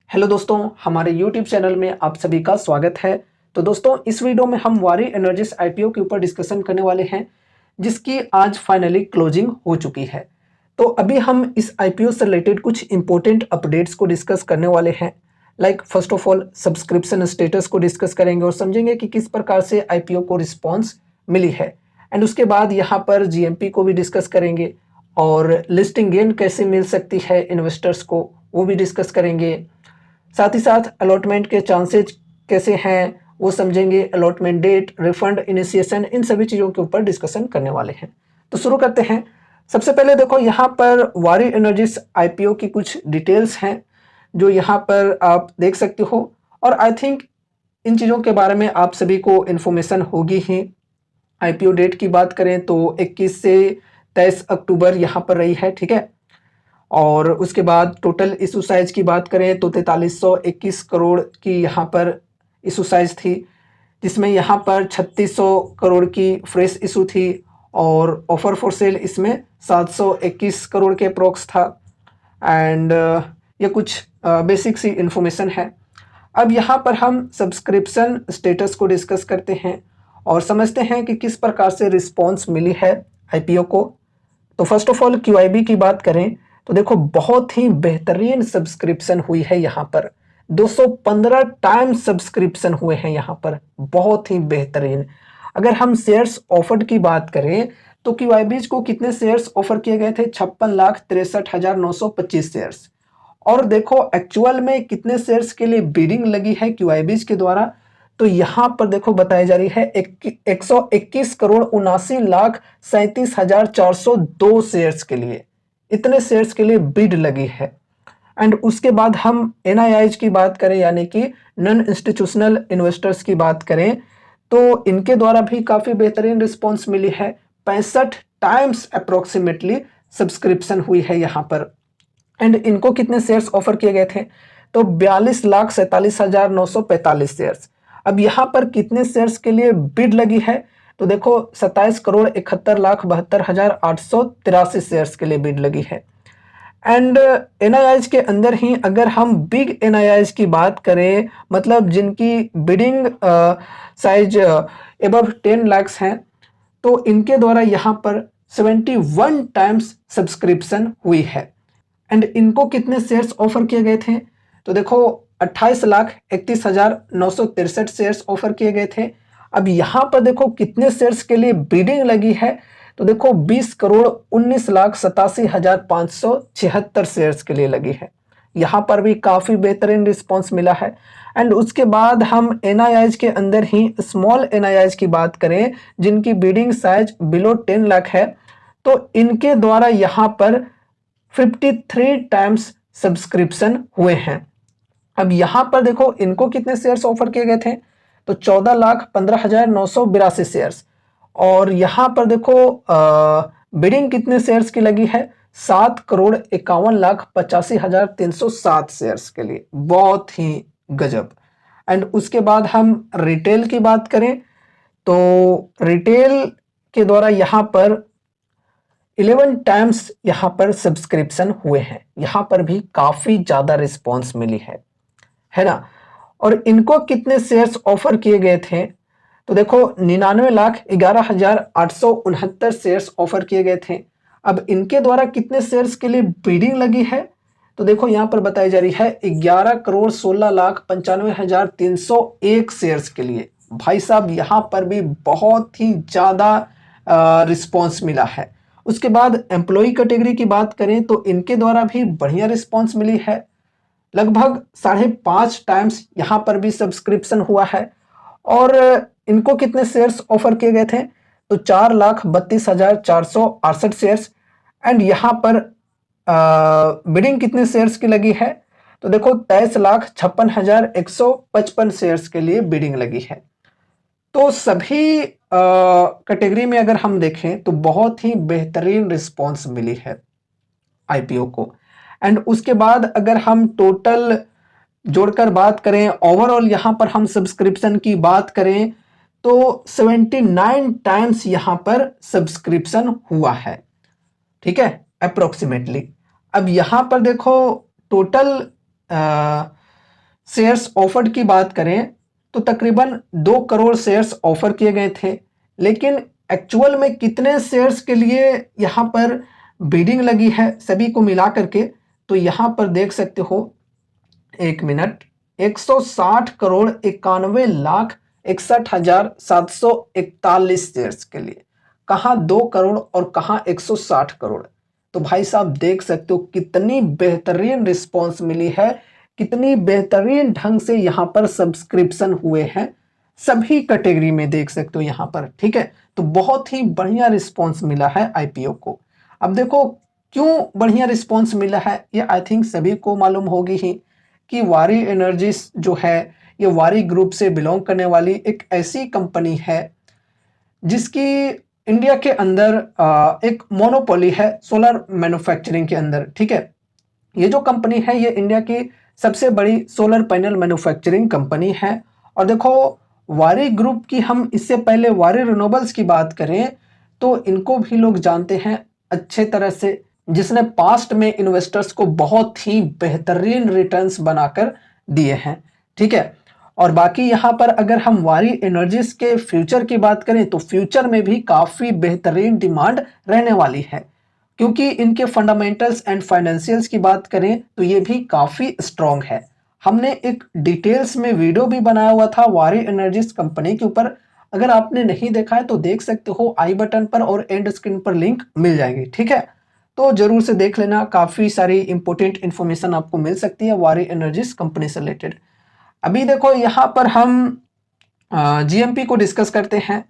Hello दोस्तों, हमारे YouTube channel में आप सभी का स्वागत है। तो दोस्तों, इस वीडियो में हम वारी एनर्जीज आईपीओ के ऊपर डिस्कशन करने वाले हैं, जिसकी आज फाइनली क्लोजिंग हो चुकी है। तो अभी हम इस आईपीओ से रिलेटेड कुछ इंपॉर्टेंट अपडेट्स को डिस्कस करने वाले हैं। Like first of all subscription status को डिस्कस करेंगे और समझेंगे कि किस प्रकार से आईपीओ को रिस्पॉन्स मिली है। एंड उसके बाद यहाँ पर जीएमपी को भी डिस्कस करेंगे और लिस्टिंग गेन कैसे मिल सकती है इन्वेस्टर्स को, वो भी डिस्कस करेंगे। साथ ही साथ अलॉटमेंट के चांसेज कैसे हैं वो समझेंगे। अलॉटमेंट डेट, रिफंड, इनिशिएशन, इन सभी चीज़ों के ऊपर डिस्कशन करने वाले हैं। तो शुरू करते हैं। सबसे पहले देखो, यहाँ पर वारी एनर्जीज आईपीओ की कुछ डिटेल्स हैं जो यहाँ पर आप देख सकते हो, और आई थिंक इन चीज़ों के बारे में आप सभी को इन्फॉर्मेशन होगी ही। आईपीओ डेट की बात करें तो 21 से 23 अक्टूबर यहाँ पर रही है, ठीक है। और उसके बाद टोटल इशू साइज की बात करें तो 4321 करोड़ की यहाँ पर इशू साइज थी, जिसमें यहाँ पर 3600 करोड़ की फ्रेश इशू थी और ऑफर फॉर सेल इसमें 721 करोड़ के अप्रोक्स था। एंड ये कुछ बेसिक सी इन्फॉर्मेशन है। अब यहाँ पर हम सब्सक्रिप्शन स्टेटस को डिस्कस करते हैं और समझते हैं कि किस प्रकार से रिस्पॉन्स मिली है आईपीओ को। तो फर्स्ट ऑफ ऑल क्यूआईबी की बात करें तो देखो, बहुत ही बेहतरीन सब्सक्रिप्शन हुई है यहाँ पर। 215 टाइम सब्सक्रिप्शन हुए हैं यहाँ पर, बहुत ही बेहतरीन। अगर हम शेयर्स ऑफर्ड की बात करें तो क्यूआईबीज को कितने शेयर्स ऑफर किए गए थे? 56,63,925 शेयर्स। और देखो एक्चुअल में कितने शेयर्स के लिए बिडिंग लगी है क्यूआईबीज के द्वारा, तो यहाँ पर देखो बताई जा रही है 121 करोड़ 79,37,402 शेयर्स के लिए। इतने शेयर्स के लिए बिड लगी है। एंड उसके बाद हम एनआईआईज की बात करें, यानी कि नॉन इंस्टीट्यूशनल इन्वेस्टर्स की बात करें, तो इनके द्वारा भी काफ़ी बेहतरीन रिस्पॉन्स मिली है। 65 टाइम्स अप्रोक्सीमेटली सब्सक्रिप्शन हुई है यहाँ पर। एंड इनको कितने शेयर्स ऑफर किए गए थे? तो 42,47,945 शेयर्स। अब यहाँ पर कितने शेयर्स के लिए बिड लगी है? तो देखो 27,71,72,883 शेयर्स के लिए बिड लगी है। एंड एनआईआईज के अंदर ही अगर हम बिग एनआईआईज की बात करें, मतलब जिनकी बिडिंग साइज एबव 10 लाख हैं, तो इनके द्वारा यहाँ पर 71 टाइम्स सब्सक्रिप्शन हुई है। एंड इनको कितने शेयर्स ऑफर किए गए थे? तो देखो 28,31,963 शेयर्स ऑफर किए गए थे। अब यहाँ पर देखो कितने शेयर्स के लिए बिडिंग लगी है, तो देखो 20,19,87,576 शेयर्स के लिए लगी है। यहाँ पर भी काफ़ी बेहतरीन रिस्पॉन्स मिला है। एंड उसके बाद हम एनआईआईज के अंदर ही स्मॉल एनआईआईज की बात करें, जिनकी बिडिंग साइज बिलो 10 लाख है, तो इनके द्वारा यहाँ पर 53 टाइम्स सब्सक्रिप्शन हुए हैं। अब यहां पर देखो इनको कितने शेयर्स ऑफर किए गए थे? तो 14,15,982 शेयर्स। और यहां पर देखो बिडिंग कितने शेयर्स की लगी है? 7,51,85,307 शेयर्स के लिए। बहुत ही गजब। एंड उसके बाद हम रिटेल की बात करें तो रिटेल के द्वारा यहां पर 11 टाइम्स यहाँ पर सब्सक्रिप्शन हुए हैं। यहाँ पर भी काफ़ी ज़्यादा रिस्पॉन्स मिली है ना। और इनको कितने शेयर्स ऑफर किए गए थे? तो देखो 99,11,869 शेयर्स ऑफर किए गए थे। अब इनके द्वारा कितने शेयर्स के लिए बिडिंग लगी है? तो देखो यहाँ पर बताई जा रही है 11,16,95,301 शेयर्स के लिए। भाई साहब, यहाँ पर भी बहुत ही ज़्यादा रिस्पॉन्स मिला है। उसके बाद एम्प्लॉय कैटेगरी की बात करें तो इनके द्वारा भी बढ़िया रिस्पॉन्स मिली है। लगभग 5.5 टाइम्स यहाँ पर भी सब्सक्रिप्शन हुआ है। और इनको कितने शेयर्स ऑफर किए गए थे? तो 4,32,468 शेयर्स। एंड यहाँ पर बिडिंग कितने शेयर्स की लगी है? तो देखो 23,56,155 शेयर्स के लिए बिडिंग लगी है। तो सभी कैटेगरी में अगर हम देखें तो बहुत ही बेहतरीन रिस्पॉन्स मिली है आईपीओ को। एंड उसके बाद अगर हम टोटल जोड़कर बात करें, ओवरऑल यहां पर हम सब्सक्रिप्शन की बात करें तो 79 टाइम्स यहां पर सब्सक्रिप्शन हुआ है, ठीक है, अप्रोक्सीमेटली। अब यहां पर देखो टोटल शेयर्स ऑफर्ड की बात करें तो तकरीबन 2 करोड़ शेयर्स ऑफर किए गए थे, लेकिन एक्चुअल में कितने शेयर्स के लिए यहाँ पर बिडिंग लगी है सभी को मिला करके, तो यहाँ पर देख सकते हो, एक मिनट, 160 करोड़ 91,61,741 शेयर्स के लिए। कहाँ 2 करोड़ और कहाँ 160 करोड़। तो भाई साहब देख सकते हो कितनी बेहतरीन रिस्पॉन्स मिली है, कितनी बेहतरीन ढंग से यहाँ पर सब्सक्रिप्शन हुए हैं सभी कैटेगरी में, देख सकते हो यहाँ पर। ठीक है, तो बहुत ही बढ़िया रिस्पॉन्स मिला है आईपीओ को। अब देखो क्यों बढ़िया रिस्पॉन्स मिला है, ये आई थिंक सभी को मालूम होगी ही कि वारी एनर्जीज जो है ये वारी ग्रुप से बिलोंग करने वाली एक ऐसी कंपनी है जिसकी इंडिया के अंदर एक मोनोपोली है सोलर मैन्युफैक्चरिंग के अंदर। ठीक है, ये जो कंपनी है ये इंडिया की सबसे बड़ी सोलर पैनल मैन्युफैक्चरिंग कंपनी है। और देखो वारी ग्रुप की हम इससे पहले वारी रिन्यूएबल्स की बात करें तो इनको भी लोग जानते हैं अच्छे तरह से, जिसने पास्ट में इन्वेस्टर्स को बहुत ही बेहतरीन रिटर्न्स बनाकर दिए हैं। ठीक है, और बाकी यहाँ पर अगर हम वारी एनर्जीज के फ्यूचर की बात करें तो फ्यूचर में भी काफ़ी बेहतरीन डिमांड रहने वाली है, क्योंकि इनके फंडामेंटल्स एंड फाइनेंशियल्स की बात करें तो ये भी काफ़ी स्ट्रॉन्ग है। हमने एक डिटेल्स में वीडियो भी बनाया हुआ था वारी एनर्जीज कंपनी के ऊपर, अगर आपने नहीं देखा है तो देख सकते हो, आई बटन पर और एंड स्क्रीन पर लिंक मिल जाएगी। ठीक है, तो जरूर से देख लेना, काफ़ी सारी इंपॉर्टेंट इन्फॉर्मेशन आपको मिल सकती है वारी एनर्जीज कंपनी से रिलेटेड। अभी देखो यहाँ पर हम जीएमपी को डिस्कस करते हैं।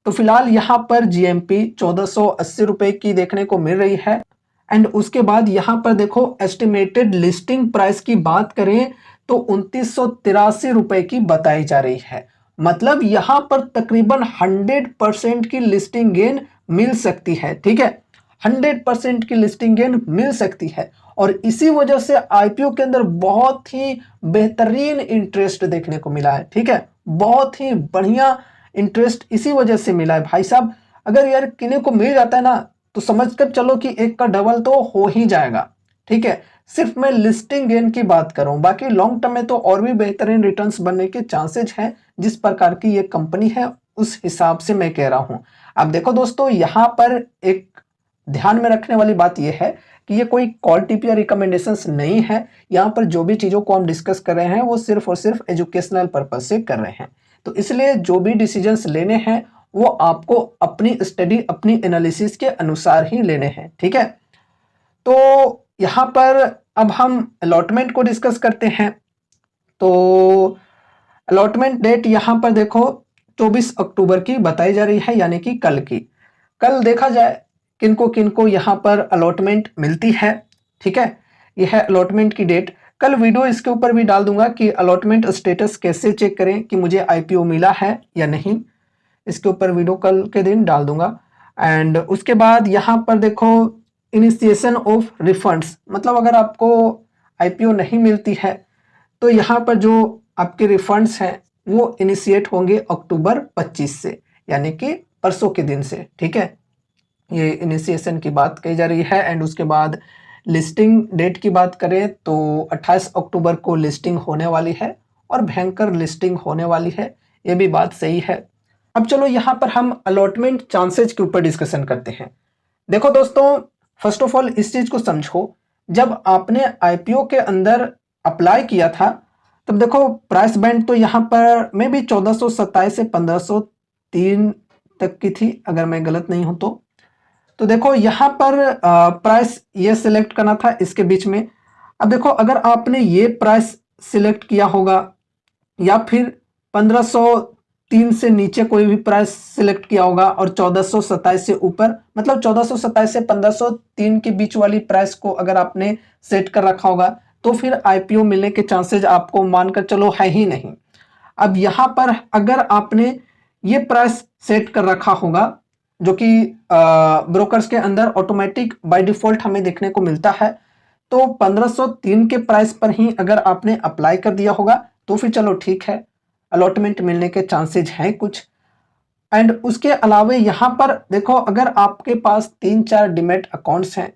तो फिलहाल यहाँ पर जीएमपी 1480 रुपए की देखने को मिल रही है। एंड उसके बाद यहाँ पर देखो एस्टिमेटेड लिस्टिंग प्राइस की बात करें तो 2983 रुपए की बताई जा रही है। मतलब यहाँ पर तकरीबन 100% की लिस्टिंग गेन मिल सकती है। ठीक है, 100% की लिस्टिंग गेन मिल सकती है, और इसी वजह से आईपीओ के अंदर बहुत ही बेहतरीन इंटरेस्ट देखने को मिला है। ठीक है, बहुत ही बढ़िया इंटरेस्ट इसी वजह से मिला है भाई साहब। अगर यार किन्हीं को मिल जाता है ना तो समझ कर चलो कि एक का डबल तो हो ही जाएगा। ठीक है, सिर्फ मैं लिस्टिंग गेन की बात कर रहा हूं, बाकी लॉन्ग टर्म में तो और भी बेहतरीन रिटर्न्स बनने के चांसेज हैं। जिस प्रकार की ये कंपनी है उस हिसाब से मैं कह रहा हूं। अब देखो दोस्तों, यहाँ पर एक ध्यान में रखने वाली बात यह है कि ये कोई कॉल टिप या रिकमेंडेशंस नहीं है। यहाँ पर जो भी चीज़ों को हम डिस्कस कर रहे हैं वो सिर्फ और सिर्फ एजुकेशनल पर्पज से कर रहे हैं। तो इसलिए जो भी डिसीजंस लेने हैं वो आपको अपनी स्टडी, अपनी एनालिसिस के अनुसार ही लेने हैं। ठीक है, तो यहाँ पर अब हम अलॉटमेंट को डिस्कस करते हैं। तो अलॉटमेंट डेट यहाँ पर देखो 24 अक्टूबर की बताई जा रही है, यानी कि कल की। कल देखा जाए किनको किनको यहाँ पर अलॉटमेंट मिलती है। ठीक है, यह है अलॉटमेंट की डेट। कल वीडियो इसके ऊपर भी डाल दूंगा कि अलॉटमेंट स्टेटस कैसे चेक करें कि मुझे आईपीओ मिला है या नहीं, इसके ऊपर वीडियो कल के दिन डाल दूंगा। एंड उसके बाद यहाँ पर देखो इनिशिएशन ऑफ रिफंड्स, मतलब अगर आपको आईपीओ नहीं मिलती है तो यहाँ पर जो आपके रिफंड्स हैं वो इनिशिएट होंगे अक्टूबर 25 से, यानी कि परसों के दिन से। ठीक है, ये इनिशिएशन की बात कही जा रही है। एंड उसके बाद लिस्टिंग डेट की बात करें तो 28 अक्टूबर को लिस्टिंग होने वाली है, और भयंकर लिस्टिंग होने वाली है, ये भी बात सही है। अब चलो यहाँ पर हम अलॉटमेंट चांसेज के ऊपर डिस्कशन करते हैं। देखो दोस्तों, फर्स्ट ऑफ ऑल इस चीज को समझो, जब आपने आईपीओ के अंदर अप्लाई किया था तब देखो प्राइस बैंड तो यहाँ पर में भी 1427 से 1503 तक की थी, अगर मैं गलत नहीं हूं तो देखो यहाँ पर प्राइस ये सिलेक्ट करना था इसके बीच में। अब देखो अगर आपने ये प्राइस सिलेक्ट किया होगा या फिर 1503 से नीचे कोई भी प्राइस सिलेक्ट किया होगा और 1427 से ऊपर, मतलब 1427 से 1503 के बीच वाली प्राइस को अगर आपने सेट कर रखा होगा तो फिर आईपीओ मिलने के चांसेस आपको मानकर चलो है ही नहीं। अब यहाँ पर अगर आपने ये प्राइस सेट कर रखा होगा जो कि ब्रोकर्स के अंदर ऑटोमेटिक बाय डिफॉल्ट हमें देखने को मिलता है, तो 1503 के प्राइस पर ही अगर आपने अप्लाई कर दिया होगा तो फिर चलो ठीक है, अलॉटमेंट मिलने के चांसेज हैं कुछ। एंड उसके अलावे यहाँ पर देखो अगर आपके पास 3-4 डीमैट अकाउंट्स हैं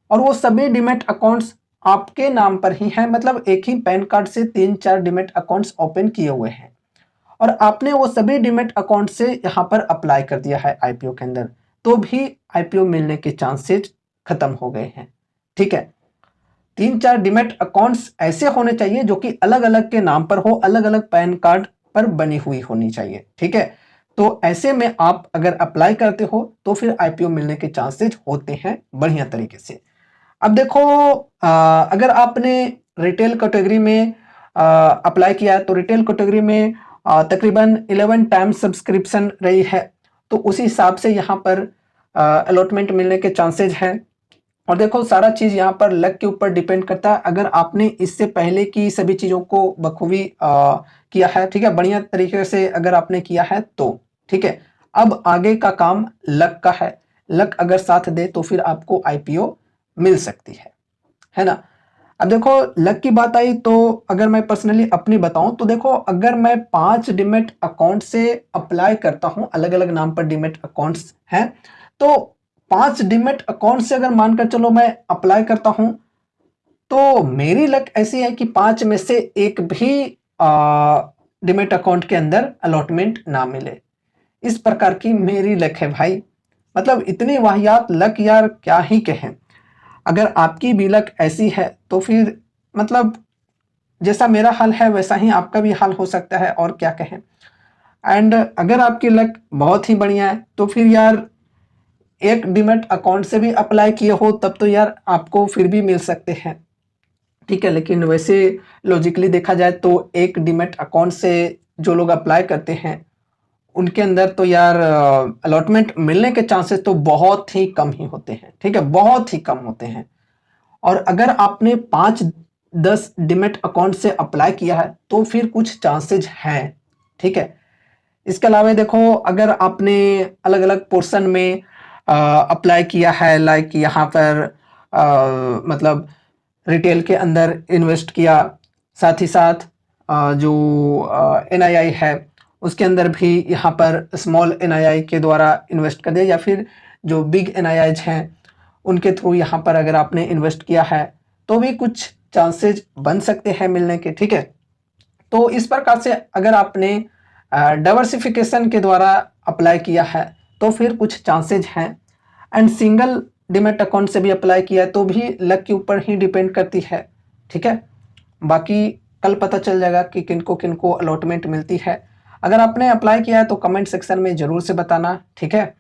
और वो सभी डीमैट अकाउंट्स आपके नाम पर ही है, मतलब एक ही पैन कार्ड से 3-4 डीमैट अकाउंट्स ओपन किए हुए हैं और आपने वो सभी डीमैट अकाउंट से यहाँ पर अप्लाई कर दिया है आईपीओ के अंदर, तो भी आईपीओ मिलने के चांसेस खत्म हो गए हैं। ठीक है, 3-4 डीमैट अकाउंट्स ऐसे होने चाहिए जो कि अलग अलग के नाम पर हो, अलग अलग पैन कार्ड पर बनी हुई होनी चाहिए। ठीक है, तो ऐसे में आप अगर अप्लाई करते हो तो फिर आईपीओ मिलने के चांसेस होते हैं बढ़िया तरीके से। अब देखो, अगर आपने रिटेल कैटेगरी में अप्लाई किया है तो रिटेल कैटेगरी में तकरीबन 11 टाइम्स सब्सक्रिप्शन रही है, तो उसी हिसाब से यहाँ पर अलॉटमेंट मिलने के चांसेज हैं। और देखो, सारा चीज़ यहाँ पर लक के ऊपर डिपेंड करता है। अगर आपने इससे पहले की सभी चीज़ों को बखूबी किया है, ठीक है, बढ़िया तरीके से अगर आपने किया है तो ठीक है, अब आगे का काम लक का है। लक अगर साथ दे तो फिर आपको आईपीओ मिल सकती है ना। अब देखो, लक की बात आई तो अगर मैं पर्सनली अपनी बताऊं तो देखो, अगर मैं 5 डीमैट अकाउंट से अप्लाई करता हूं, अलग अलग नाम पर डीमैट अकाउंट्स हैं, तो 5 डीमैट अकाउंट से अगर मानकर चलो मैं अप्लाई करता हूं, तो मेरी लक ऐसी है कि 5 में से एक भी डीमैट अकाउंट के अंदर अलॉटमेंट ना मिले। इस प्रकार की मेरी लक है भाई, मतलब इतनी वाहियात लक यार, क्या ही कहें। अगर आपकी भी लक ऐसी है तो फिर मतलब जैसा मेरा हाल है वैसा ही आपका भी हाल हो सकता है, और क्या कहें। एंड अगर आपकी लक बहुत ही बढ़िया है तो फिर यार एक डीमैट अकाउंट से भी अप्लाई किए हो तब तो यार आपको फिर भी मिल सकते हैं। ठीक है, लेकिन वैसे लॉजिकली देखा जाए तो एक डीमैट अकाउंट से जो लोग अप्लाई करते हैं उनके अंदर तो यार अलॉटमेंट मिलने के चांसेस तो बहुत ही कम ही होते हैं। ठीक है, बहुत ही कम होते हैं। और अगर आपने 5-10 डीमैट अकाउंट से अप्लाई किया है तो फिर कुछ चांसेज हैं। ठीक है, इसके अलावा देखो, अगर आपने अलग अलग पोर्शन में अप्लाई किया है, लाइक यहाँ पर मतलब रिटेल के अंदर इन्वेस्ट किया, साथ ही साथ जो एनआईआई है उसके अंदर भी यहाँ पर स्मॉल एनआईआई के द्वारा इन्वेस्ट कर दिया, या फिर जो बिग एनआईआईज हैं उनके थ्रू यहाँ पर अगर आपने इन्वेस्ट किया है तो भी कुछ चांसेज बन सकते हैं मिलने के। ठीक है, तो इस प्रकार से अगर आपने डाइवर्सिफिकेशन के द्वारा अप्लाई किया है तो फिर कुछ चांसेज हैं। एंड सिंगल डीमैट अकाउंट से भी अप्लाई किया है तो भी लक के ऊपर ही डिपेंड करती है। ठीक है, बाकी कल पता चल जाएगा कि किनको किनको अलॉटमेंट मिलती है। अगर आपने अप्लाई किया है तो कमेंट सेक्शन में ज़रूर से बताना। ठीक है,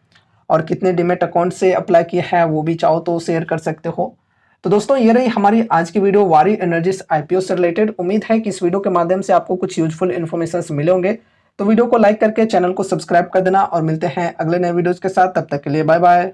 और कितने डीमैट अकाउंट से अप्लाई किया है वो भी चाहो तो शेयर कर सकते हो। तो दोस्तों, ये रही हमारी आज की वीडियो वारी एनर्जीज आईपीओ से रिलेटेड। उम्मीद है कि इस वीडियो के माध्यम से आपको कुछ यूजफुल इन्फॉर्मेशन मिले होंगे। तो वीडियो को लाइक करके चैनल को सब्सक्राइब कर देना और मिलते हैं अगले नए वीडियोज के साथ। तब तक के लिए बाय बाय।